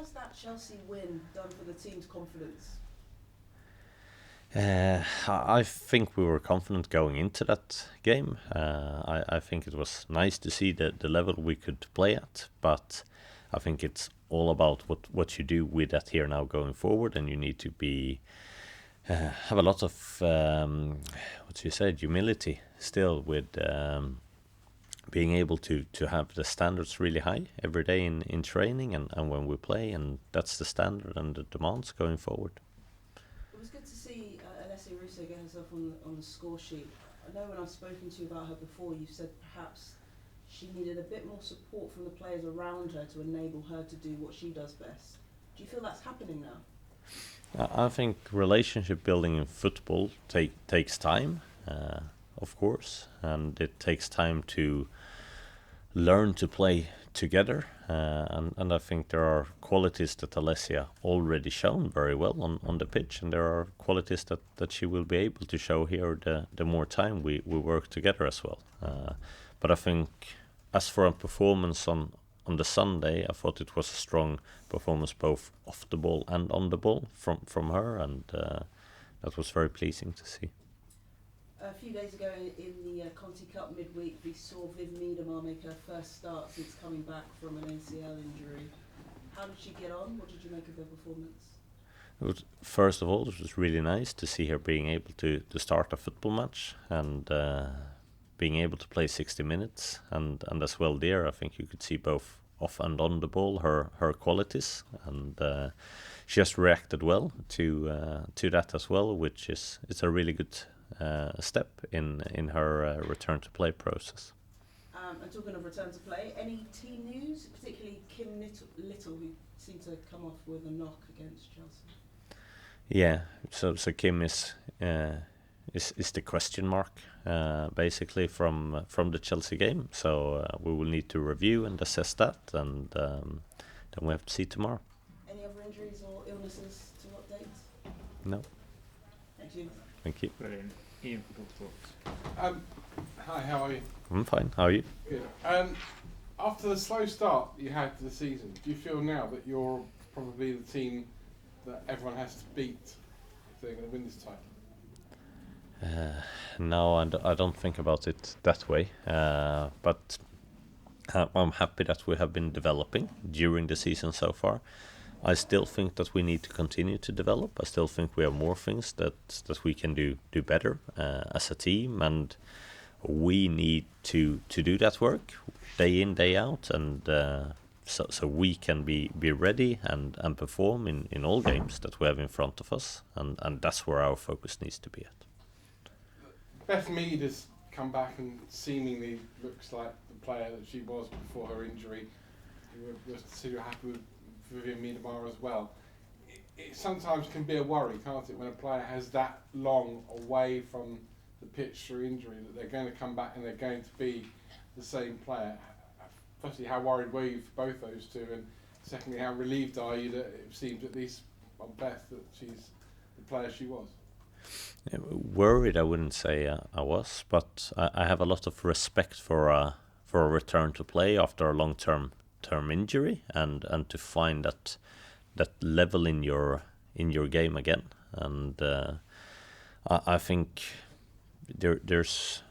has that Chelsea win done for the team's confidence? I think we were confident going into that game. I think it was nice to see the level we could play at, but I think it's all about what you do with that here now going forward, and you need to be have a lot of humility still with being able to have the standards really high every day in training and when we play, and that's the standard and the demands going forward. It was good to see Alessia Russo get herself on the score sheet. I know when I've spoken to you about her before, you've said perhaps she needed a bit more support from the players around her to enable her to do what she does best. Do you feel that's happening now? I think relationship building in football takes time, of course, and it takes time to learn to play together. And I think there are qualities that Alessia already shown very well on the pitch, and there are qualities that she will be able to show here the more time we work together as well. But I think as for a performance on the Sunday, I thought it was a strong performance both off the ball and on the ball from her, and that was very pleasing to see. A few days ago in the Conti Cup midweek, we saw Viv Miedemar make her first start since coming back from an ACL injury. How did she get on? What did you make of her performance? First of all, it was really nice to see her being able to start a football match and being able to play 60 minutes. And as well there, I think you could see both off and on the ball her qualities. And she just reacted well to that as well, which is a really good step in her return to play process. And talking of return to play, any team news, particularly Kim Little, who seemed to come off with a knock against Chelsea? Yeah, so Kim is the question mark basically from the Chelsea game. So we will need to review and assess that, and then we have to see tomorrow. Any other injuries or illnesses to update? No. Thank you. Thank you. Brilliant. Ian, thoughts? Hi, how are you? I'm fine. How are you? Good. After the slow start you had to the season, do you feel now that you're probably the team that everyone has to beat if they're going to win this title? No, I don't think about it that way. But I'm happy that we have been developing during the season so far. I still think that we need to continue to develop. I still think we have more things that we can do better as a team, and we need to do that work day in, day out, and so we can be ready and perform in all games that we have in front of us, and that's where our focus needs to be at. Beth Mead has come back and seemingly looks like the player that she was before her injury. You're happy with Vivian Miedemar as well. It sometimes can be a worry, can't it, when a player has that long away from the pitch through injury, that they're going to come back and they're going to be the same player. Firstly, how worried were you for both those two, and secondly, how relieved are you that it seems, at least on Beth, that she's the player she was? Yeah, worried, I wouldn't say I was, but I have a lot of respect for a return to play after a long-term injury, and to find that level in your game again. And I think there's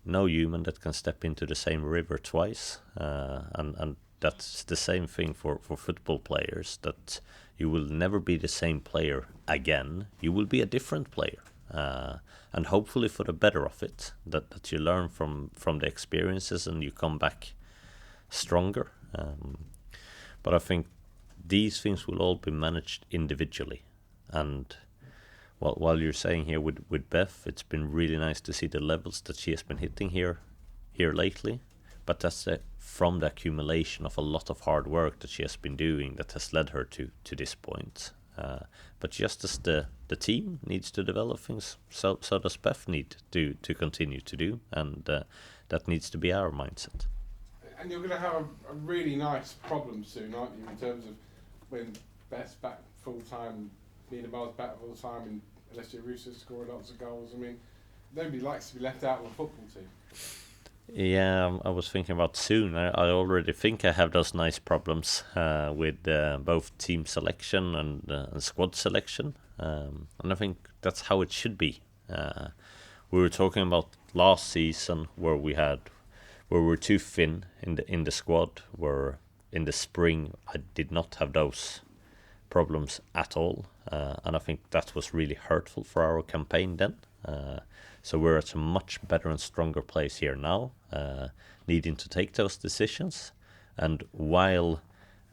no human that can step into the same river twice, and that's the same thing for football players, that you will never be the same player again. You will be a different player, and hopefully for the better of it, that you learn from the experiences and you come back stronger. But I think these things will all be managed individually. And while you're saying here with Beth, it's been really nice to see the levels that she has been hitting here lately. But that's from the accumulation of a lot of hard work that she has been doing that has led her to this point. But just as the team needs to develop things, so does Beth need to continue to do, and that needs to be our mindset. And you're going to have a really nice problem soon, aren't you, in terms of when Beth's back full-time, Miedemar's back full-time, and Alessia Russo's scoring lots of goals. I mean, nobody likes to be left out of a football team. Yeah, I was thinking about soon. I already think I have those nice problems with both team selection and squad selection, and I think that's how it should be. We were talking about last season where we were too thin in the squad. Where in the spring I did not have those problems at all, and I think that was really hurtful for our campaign then. So we're at a much better and stronger place here now, needing to take those decisions. And while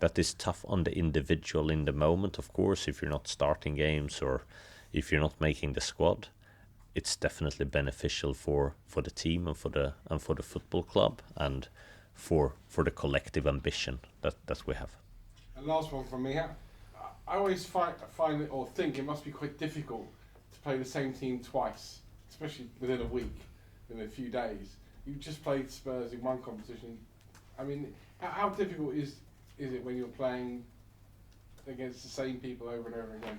that is tough on the individual in the moment, of course, if you're not starting games or if you're not making the squad, it's definitely beneficial for the team and for the football club and for the collective ambition that we have. And last one from me. I always find it or think it must be quite difficult to play the same team twice, especially within a week, within a few days. You've just played Spurs in one competition. I mean, how difficult is it when you're playing against the same people over and over again?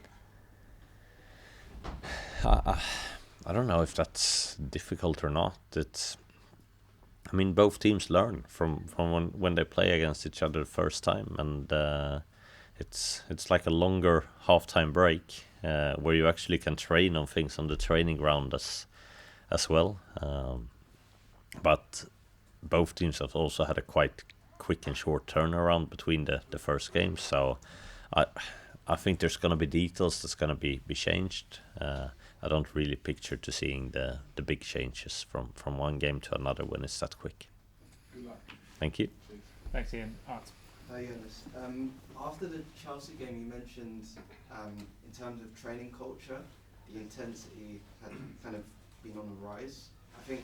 I don't know if that's difficult or not. I mean, both teams learn from when they play against each other the first time, and it's like a longer halftime break where you actually can train on things on the training ground as well. But both teams have also had a quite quick and short turnaround between the first games, so I think there's going to be details that's going to be changed. I don't really picture to seeing the big changes from one game to another when it's that quick. Good luck. Thank you. Thanks, Ian. Art. Hi, Jonas. After the Chelsea game, you mentioned in terms of training culture, the intensity had kind of been on the rise. I think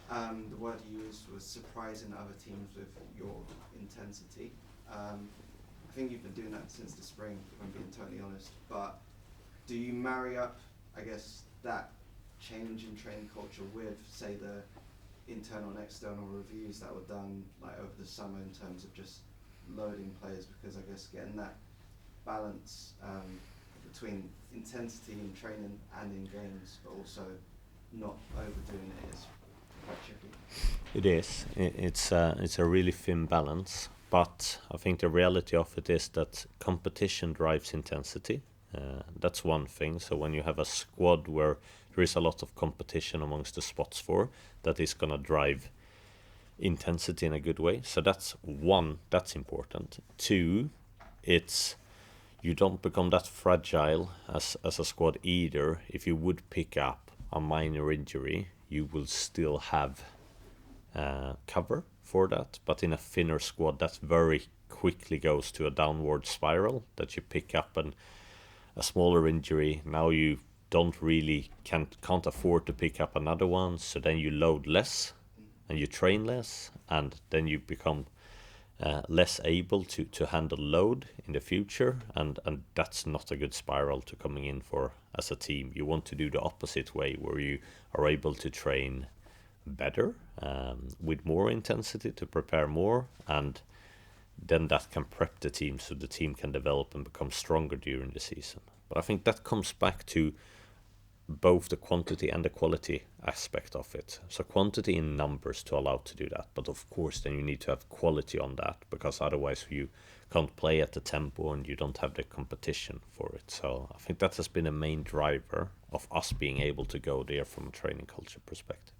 the word you used was surprising other teams with your intensity. I think you've been doing that since the spring, if I'm being totally honest. But do you marry up, I guess, that change in training culture with, say, the internal and external reviews that were done like over the summer in terms of just loading players? Because I guess getting that balance between intensity in training and in games, but also not overdoing it is quite tricky. It is. It's a really thin balance, but I think the reality of it is that competition drives intensity. That's one thing. So when you have a squad where there is a lot of competition amongst the spots for, that is going to drive intensity in a good way. So that's one, that's important. Two, it's you don't become that fragile as a squad either. If you would pick up a minor injury, you will still have cover for that. But in a thinner squad, that very quickly goes to a downward spiral that you pick up and a smaller injury. Now you can't afford to pick up another one, so then you load less and you train less, and then you become less able to handle load in the future, and that's not a good spiral to coming in for as a team. You want to do the opposite way, where you are able to train better with more intensity to prepare more, and then that can prep the team so the team can develop and become stronger during the season. But I think that comes back to both the quantity and the quality aspect of it. So quantity in numbers to allow to do that, but of course then you need to have quality on that, because otherwise you can't play at the tempo and you don't have the competition for it. So I think that has been a main driver of us being able to go there from a training culture perspective.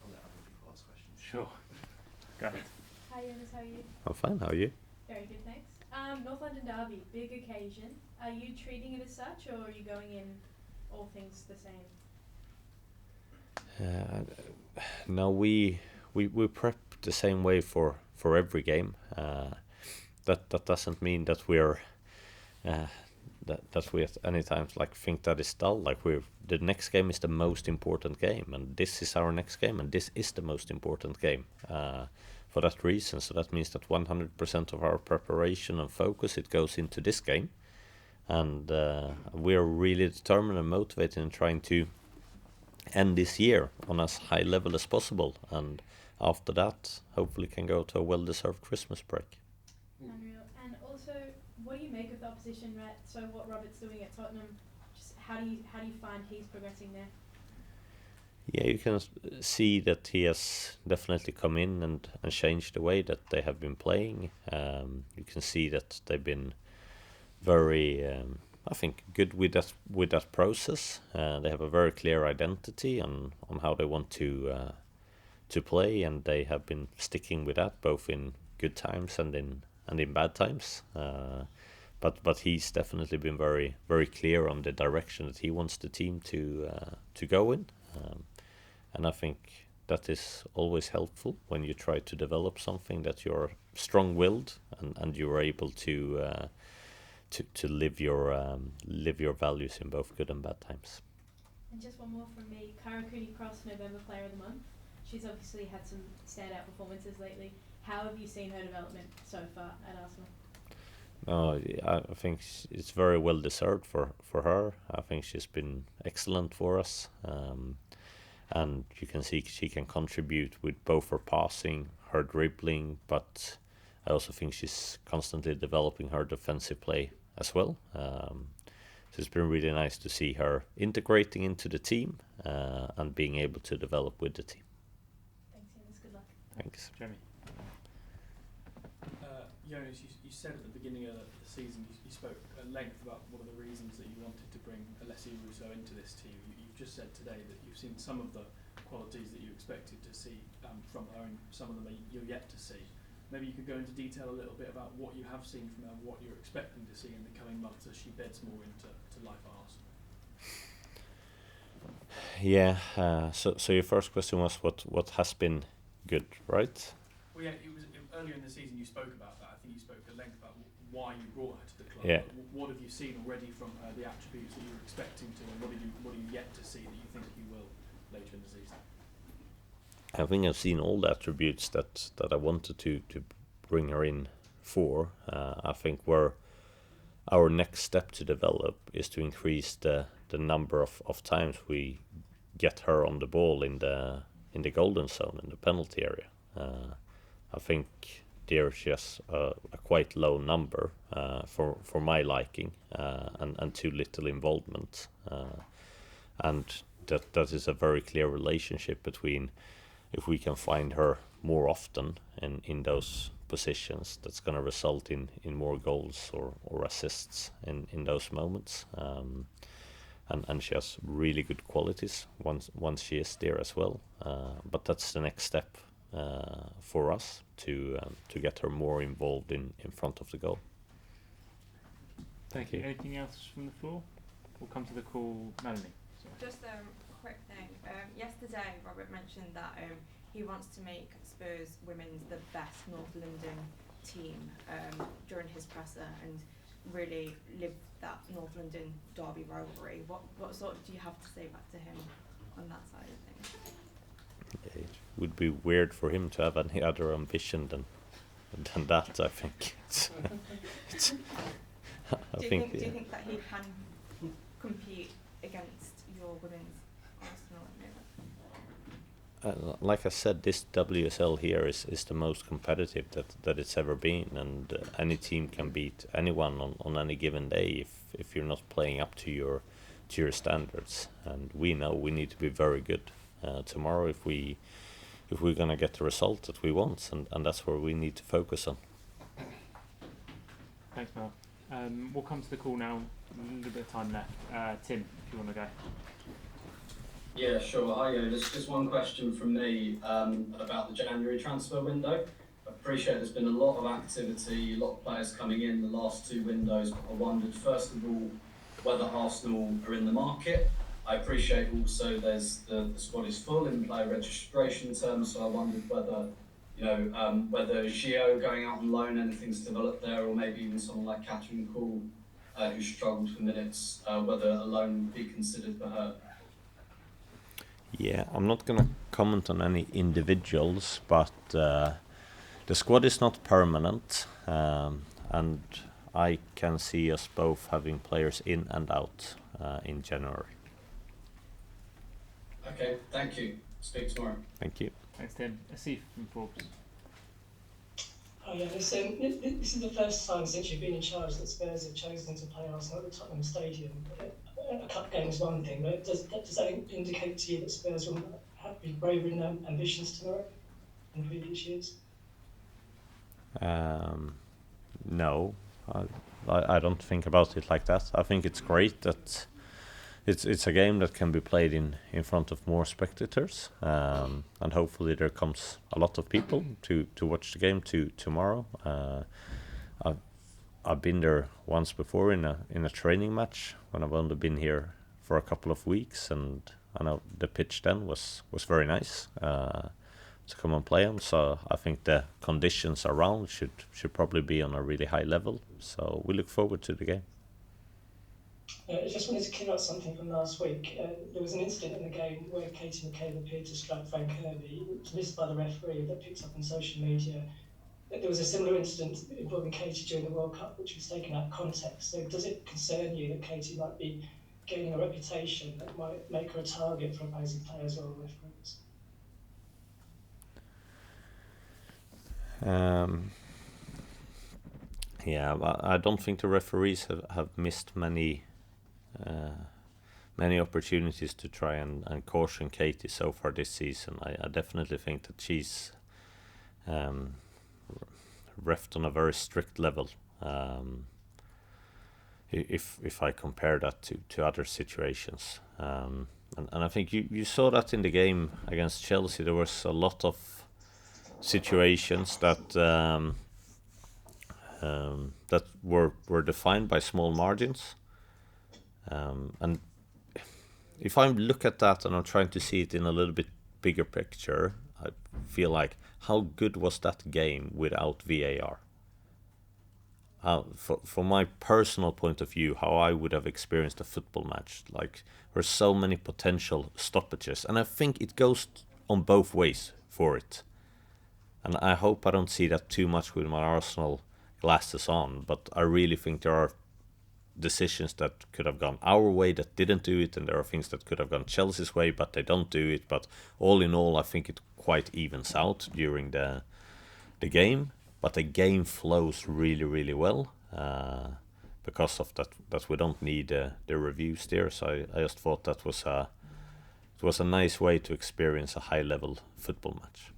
I'll let other people ask questions. Sure. Go ahead. Hi Jonas, how are you? I'm fine, how are you? Very good, thanks. North London Derby, big occasion. Are you treating it as such, or are you going in all things the same? No, we prep the same way for every game. That doesn't mean that we're that we at any time think that is dull. Like the next game is the most important game, and this is our next game, and this is the most important game. For that reason, so that means that 100% of our preparation and focus, it goes into this game, and we are really determined and motivated in trying to end this year on as high level as possible, and after that hopefully can go to a well-deserved Christmas break. Unreal. And also, what do you make of the opposition, right? So what Robert's doing at Tottenham, just how do you find he's progressing there? Yeah, you can see that he has definitely come in and changed the way that they have been playing. You can see that they've been very, I think, good with that process. They have a very clear identity on how they want to play, and they have been sticking with that both in good times and in bad times. But he's definitely been very, very clear on the direction that he wants the team to go in. And I think that is always helpful when you try to develop something, that you're strong-willed and you're able to live your values in both good and bad times. And just one more from me. Cara Cooney-Cross, November Player of the Month. She's obviously had some standout performances lately. How have you seen her development so far at Arsenal? I think it's very well deserved for her. I think she's been excellent for us. And you can see she can contribute with both her passing, her dribbling, but I also think she's constantly developing her defensive play as well. So it's been really nice to see her integrating into the team and being able to develop with the team. Thanks, Jonas. Good luck. Thanks. Jeremy. Jonas, you said at the beginning of the season, you spoke at length about one of the reasons that you wanted to bring Alessia Russo into this team. You've just said today that you've seen some of the qualities that you expected to see from her, and some of them you're yet to see. Maybe you could go into detail a little bit about what you have seen from her, what you're expecting to see in the coming months as she beds more into life at Arsenal. Yeah. So your first question was what has been good, right? Well, yeah, it was earlier in the season you spoke about that. I think you spoke at length about why you brought her to the club. Yeah. What have you seen already from her, the attributes that you were expecting to, and what are you yet to see that you think you will later in the season? I think I've seen all the attributes that I wanted to bring her in for. I think where our next step to develop is to increase the number of times we get her on the ball in the golden zone, in the penalty area. I think there she has a quite low number for my liking, and too little involvement. And that is a very clear relationship between, if we can find her more often in those positions, that's going to result in more goals or assists in those moments. And she has really good qualities once she is there as well. But that's the next step for us to get her more involved in front of the goal. Thank you. Anything else from the floor? We'll come to the call. Melanie. Sorry. Just a quick thing. Yesterday, Robert mentioned that he wants to make Spurs Women's the best North London team during his presser and really live that North London derby rivalry. What sort of do you have to say back to him on that side of things? It would be weird for him to have any other ambition than that. I think. Do you think that he can compete against your women's Arsenal at the moment? Like I said, this WSL here is the most competitive that it's ever been, and any team can beat anyone on any given day if you're not playing up to your standards. And we know we need to be very good tomorrow if we're gonna get the result that we want, and that's where we need to focus on. Thanks, Mel. We'll come to the call now. A little bit of time left. Tim, if you want to go. Yeah, sure. Hi, just one question from me about the January transfer window. I appreciate there's been a lot of activity, a lot of players coming in the last two windows, but I wondered, first of all, whether Arsenal are in the market. I appreciate also there's the squad is full in player registration terms, so I wondered whether, whether Gio going out on loan, anything's developed there, or maybe even someone like Catherine Poole, who struggled for minutes, whether a loan would be considered for her. Yeah, I'm not going to comment on any individuals, but the squad is not permanent, and I can see us both having players in and out in January. Okay, thank you. Speak tomorrow. Thank you. Thanks, Tim. Asif from Forbes. Oh yeah, this is the first time since you've been in charge that Spurs have chosen to play Arsenal at the Tottenham Stadium. a cup game is one thing, but does that indicate to you that Spurs will be braver in their ambitions tomorrow than previous years? No, I don't think about it like that. I think it's great that it's a game that can be played in front of more spectators, and hopefully there comes a lot of people to watch the game tomorrow. I've been there once before in a training match when I've only been here for a couple of weeks, and I know the pitch then was very nice to come and play on. So I think the conditions around should probably be on a really high level. So we look forward to the game. I just wanted to clear up something from last week. There was an incident in the game where Katie McCabe appeared to strike Frank Kirby. It was missed by the referee, that picked up on social media. There was a similar incident involving Katie during the World Cup, which was taken out of context. So does it concern you that Katie might be gaining a reputation that might make her a target for opposing players or referees? Yeah, I don't think the referees have missed many opportunities to try and caution Katie so far this season. I definitely think that she's refed on a very strict level. If I compare that to other situations, and I think you saw that in the game against Chelsea. There was a lot of situations that that were defined by small margins, and if I look at that and I'm trying to see it in a little bit bigger picture, I feel like, how good was that game without VAR? From my personal point of view, how I would have experienced a football match. Like, there's so many potential stoppages, and I think it goes on both ways for it. And I hope I don't see that too much with my Arsenal glasses on, but I really think there are decisions that could have gone our way that didn't do it, and there are things that could have gone Chelsea's way but they don't do it. But all in all, I think it quite evens out during the game. But the game flows really, really well because of that we don't need the reviews there. So I just thought that was a nice way to experience a high-level football match.